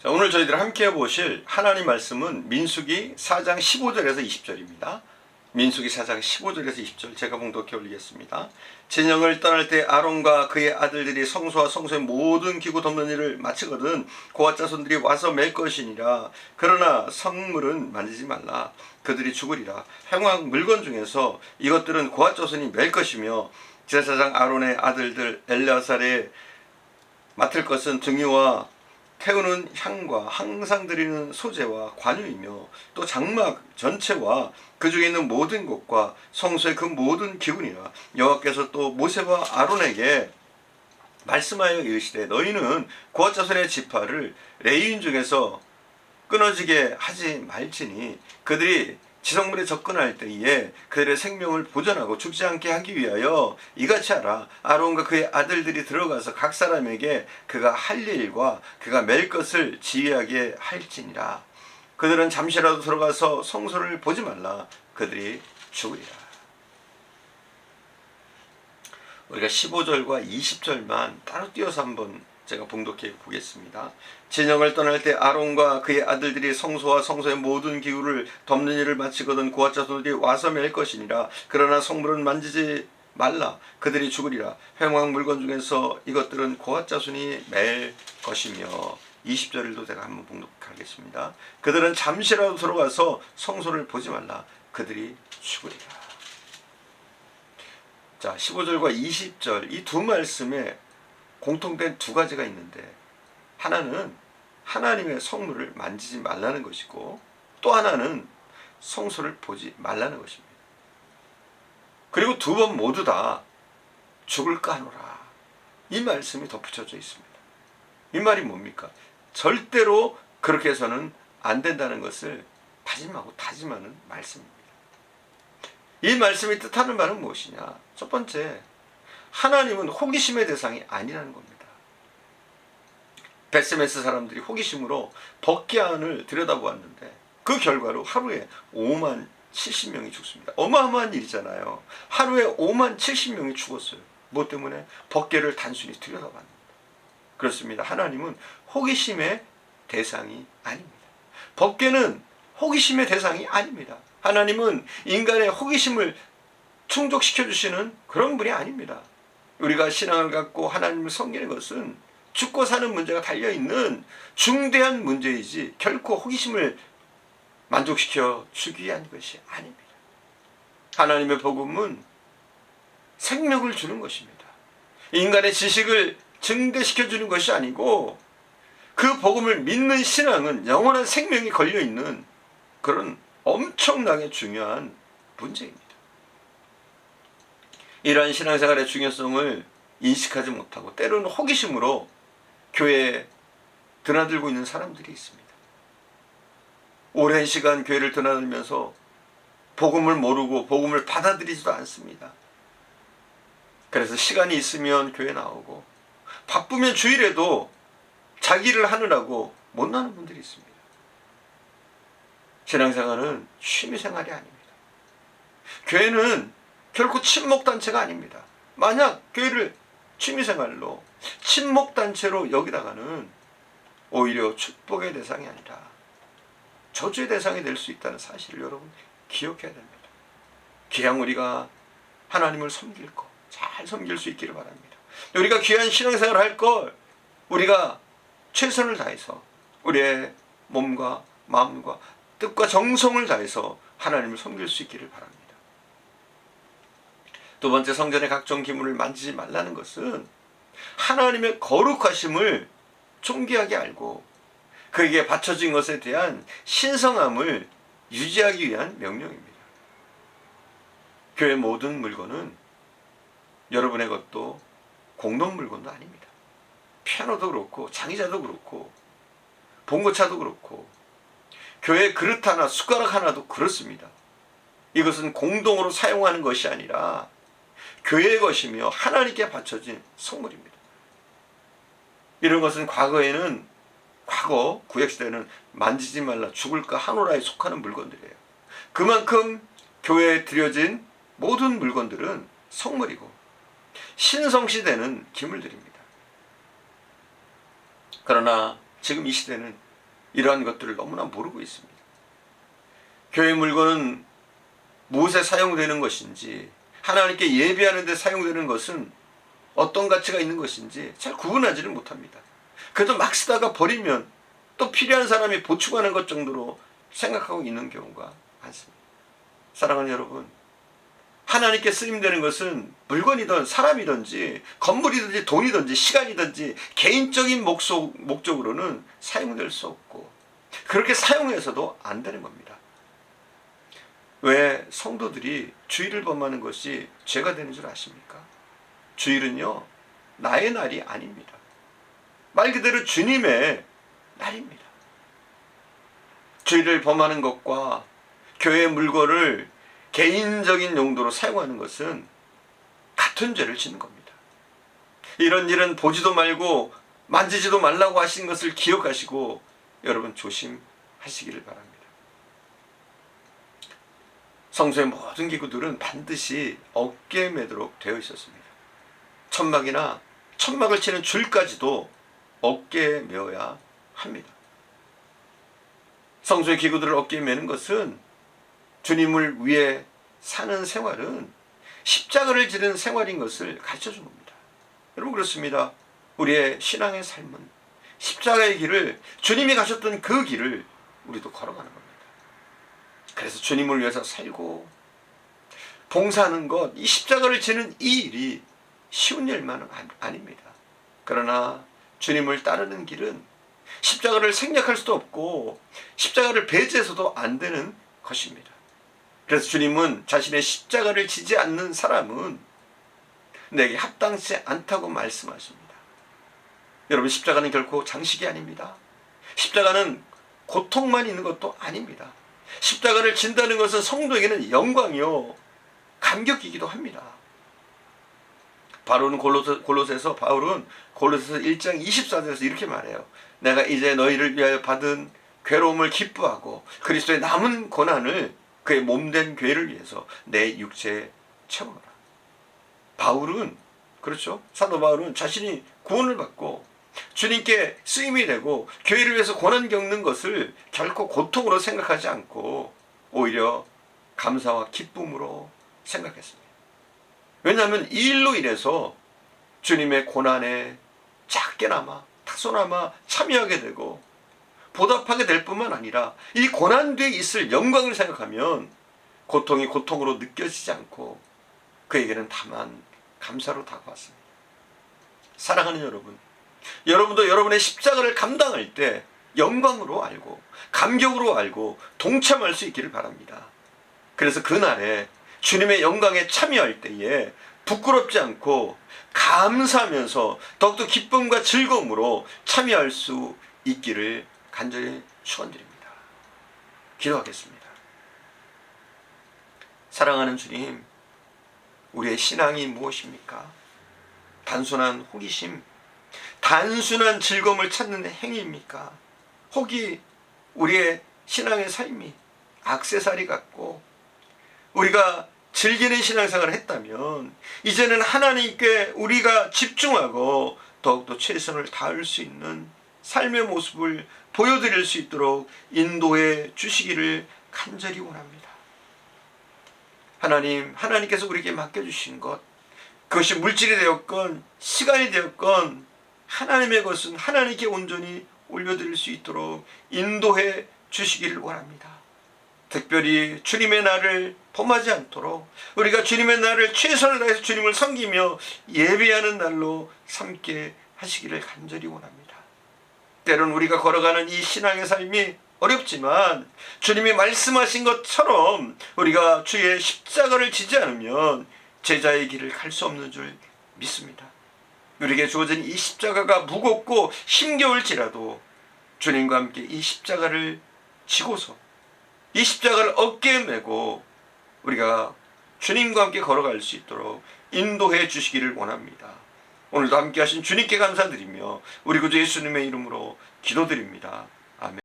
자, 오늘 저희들 함께 보실 하나님 말씀은 민수기 4장 15절에서 20절입니다. 민수기 4장 15절에서 20절 제가 봉독해 올리겠습니다. 진영을 떠날 때 아론과 그의 아들들이 성소와 성소의 모든 기구 덮는 일을 마치거든 고아 자손들이 와서 맬 것이니라. 그러나 성물은 만지지 말라. 그들이 죽으리라. 행왕 물건 중에서 이것들은 고아 자손이 맬 것이며 제사장 아론의 아들들 엘레아살에 맡을 것은 등유와 태우는 향과 항상 드리는 소재와 관유이며 또 장막 전체와 그 중에 있는 모든 곳과 성소의 그 모든 기구니라. 여호와께서 또 모세와 아론에게 말씀하여 이르시되 너희는 고아 자손의 지파를 레위인 중에서 끊어지게 하지 말지니 그들이 지성물에 접근할 때에 그들의 생명을 보존하고 죽지 않게 하기 위하여 이같이 하라. 아론과 그의 아들들이 들어가서 각 사람에게 그가 할 일과 그가 맬 것을 지휘하게 할지니라. 그들은 잠시라도 들어가서 성소를 보지 말라. 그들이 죽으리라. 우리가 15절과 20절만 따로 띄어서 한번 제가 봉독해 보겠습니다. 진영을 떠날 때 아론과 그의 아들들이 성소와 성소의 모든 기구를 덮는 일을 마치거든 고아 자손들이 와서 맬 것이니라. 그러나 성물은 만지지 말라. 그들이 죽으리라. 횡왕 물건 중에서 이것들은 고아 자손이 맬 것이며 20절도 제가 한번 봉독하겠습니다. 그들은 잠시라도 들어가서 성소를 보지 말라. 그들이 죽으리라. 자, 15절과 20절 이 두 말씀에 공통된 두 가지가 있는데 하나는 하나님의 성물을 만지지 말라는 것이고 또 하나는 성소를 보지 말라는 것입니다. 그리고 두 번 모두 다 죽을까 하노라 이 말씀이 덧붙여져 있습니다. 이 말이 뭡니까? 절대로 그렇게 해서는 안 된다는 것을 다짐하고 다짐하는 말씀입니다. 이 말씀이 뜻하는 말은 무엇이냐? 첫 번째, 하나님은 호기심의 대상이 아니라는 겁니다. 베스메스 사람들이 호기심으로 법궤안을 들여다보았는데 그 결과로 하루에 5만 70명이 죽습니다. 어마어마한 일이잖아요. 하루에 5만 70명이 죽었어요. 뭐 때문에? 법궤를 단순히 들여다봤습니다. 그렇습니다. 하나님은 호기심의 대상이 아닙니다. 법궤는 호기심의 대상이 아닙니다. 하나님은 인간의 호기심을 충족시켜 주시는 그런 분이 아닙니다. 우리가 신앙을 갖고 하나님을 섬기는 것은 죽고 사는 문제가 달려있는 중대한 문제이지 결코 호기심을 만족시켜 주기 위한 것이 아닙니다. 하나님의 복음은 생명을 주는 것입니다. 인간의 지식을 증대시켜 주는 것이 아니고 그 복음을 믿는 신앙은 영원한 생명이 걸려있는 그런 엄청나게 중요한 문제입니다. 이러한 신앙생활의 중요성을 인식하지 못하고 때로는 호기심으로 교회에 드나들고 있는 사람들이 있습니다. 오랜 시간 교회를 드나들면서 복음을 모르고 복음을 받아들이지도 않습니다. 그래서 시간이 있으면 교회 나오고 바쁘면 주일에도 자기 일을 하느라고 못 나는 분들이 있습니다. 신앙생활은 취미생활이 아닙니다. 교회는 결코 친목단체가 아닙니다. 만약 교회를 취미생활로 친목단체로 여기다가는 오히려 축복의 대상이 아니라 저주의 대상이 될 수 있다는 사실을 여러분 기억해야 됩니다. 귀한 우리가 하나님을 섬길 것, 잘 섬길 수 있기를 바랍니다. 우리가 귀한 신앙생활을 할 걸 우리가 최선을 다해서 우리의 몸과 마음과 뜻과 정성을 다해서 하나님을 섬길 수 있기를 바랍니다. 두 번째, 성전의 각종 기물을 만지지 말라는 것은 하나님의 거룩하심을 존귀하게 알고 그에게 바쳐진 것에 대한 신성함을 유지하기 위한 명령입니다. 교회 모든 물건은 여러분의 것도 공동 물건도 아닙니다. 피아노도 그렇고 장의자도 그렇고 봉고차도 그렇고 교회 그릇 하나 숟가락 하나도 그렇습니다. 이것은 공동으로 사용하는 것이 아니라 교회의 것이며 하나님께 바쳐진 성물입니다. 이런 것은 과거 구약시대에는 만지지 말라 죽을까 하노라에 속하는 물건들이에요. 그만큼 교회에 드려진 모든 물건들은 성물이고 신성시대는 기물들입니다. 그러나 지금 이 시대는 이러한 것들을 너무나 모르고 있습니다. 교회 물건은 무엇에 사용되는 것인지, 하나님께 예배하는 데 사용되는 것은 어떤 가치가 있는 것인지 잘 구분하지를 못합니다. 그래도 막 쓰다가 버리면 또 필요한 사람이 보충하는 것 정도로 생각하고 있는 경우가 많습니다. 사랑하는 여러분, 하나님께 쓰임되는 것은 물건이든 사람이든지 건물이든지 돈이든지 시간이든지 개인적인 목적으로는 사용될 수 없고, 그렇게 사용해서도 안 되는 겁니다. 왜 성도들이 주일을 범하는 것이 죄가 되는 줄 아십니까? 주일은요, 나의 날이 아닙니다. 말 그대로 주님의 날입니다. 주일을 범하는 것과 교회 물건을 개인적인 용도로 사용하는 것은 같은 죄를 짓는 겁니다. 이런 일은 보지도 말고 만지지도 말라고 하신 것을 기억하시고 여러분 조심하시기를 바랍니다. 성소의 모든 기구들은 반드시 어깨에 매도록 되어 있었습니다. 천막을 치는 줄까지도 어깨에 메어야 합니다. 성소의 기구들을 어깨에 매는 것은 주님을 위해 사는 생활은 십자가를 지는 생활인 것을 가르쳐 준 겁니다. 여러분, 그렇습니다. 우리의 신앙의 삶은 십자가의 길을, 주님이 가셨던 그 길을 우리도 걸어가는 겁니다. 그래서 주님을 위해서 살고 봉사하는 것, 이 십자가를 지는 이 일이 쉬운 일만은 아닙니다. 그러나 주님을 따르는 길은 십자가를 생략할 수도 없고 십자가를 배제해서도 안 되는 것입니다. 그래서 주님은 자신의 십자가를 지지 않는 사람은 내게 합당치 않다고 말씀하십니다. 여러분, 십자가는 결코 장식이 아닙니다. 십자가는 고통만 있는 것도 아닙니다. 십자가를 진다는 것은 성도에게는 영광이요, 감격이기도 합니다. 바울은 골로새서 1장 24절에서 이렇게 말해요. 내가 이제 너희를 위하여 받은 괴로움을 기뻐하고 그리스도의 남은 고난을 그의 몸된 교회를 위해서 내 육체에 채우노라. 바울은, 그렇죠, 사도 바울은 자신이 구원을 받고 주님께 쓰임이 되고 교회를 위해서 고난 겪는 것을 결코 고통으로 생각하지 않고 오히려 감사와 기쁨으로 생각했습니다. 왜냐하면 이 일로 인해서 주님의 고난에 작게나마 타소나마 참여하게 되고 보답하게 될 뿐만 아니라 이 고난 뒤에 있을 영광을 생각하면 고통이 고통으로 느껴지지 않고 그에게는 다만 감사로 다가왔습니다. 사랑하는 여러분, 여러분도 여러분의 십자가를 감당할 때 영광으로 알고 감격으로 알고 동참할 수 있기를 바랍니다. 그래서 그날에 주님의 영광에 참여할 때에 부끄럽지 않고 감사하면서 더욱더 기쁨과 즐거움으로 참여할 수 있기를 간절히 축원드립니다. 기도하겠습니다. 사랑하는 주님, 우리의 신앙이 무엇입니까? 단순한 호기심, 단순한 즐거움을 찾는 행위입니까? 혹이 우리의 신앙의 삶이 액세서리 같고 우리가 즐기는 신앙생활을 했다면 이제는 하나님께 우리가 집중하고 더욱더 최선을 다할 수 있는 삶의 모습을 보여드릴 수 있도록 인도해 주시기를 간절히 원합니다. 하나님께서 우리에게 맡겨주신 것, 그것이 물질이 되었건 시간이 되었건 하나님의 것은 하나님께 온전히 올려드릴 수 있도록 인도해 주시기를 원합니다. 특별히 주님의 날을 범하지 않도록 우리가 주님의 날을 최선을 다해서 주님을 섬기며 예배하는 날로 삼게 하시기를 간절히 원합니다. 때론 우리가 걸어가는 이 신앙의 삶이 어렵지만 주님이 말씀하신 것처럼 우리가 주의 십자가를 지지 않으면 제자의 길을 갈 수 없는 줄 믿습니다. 우리에게 주어진 이 십자가가 무겁고 힘겨울지라도 주님과 함께 이 십자가를 지고서 이 십자가를 어깨에 메고 우리가 주님과 함께 걸어갈 수 있도록 인도해 주시기를 원합니다. 오늘도 함께 하신 주님께 감사드리며 우리 구주 예수님의 이름으로 기도드립니다.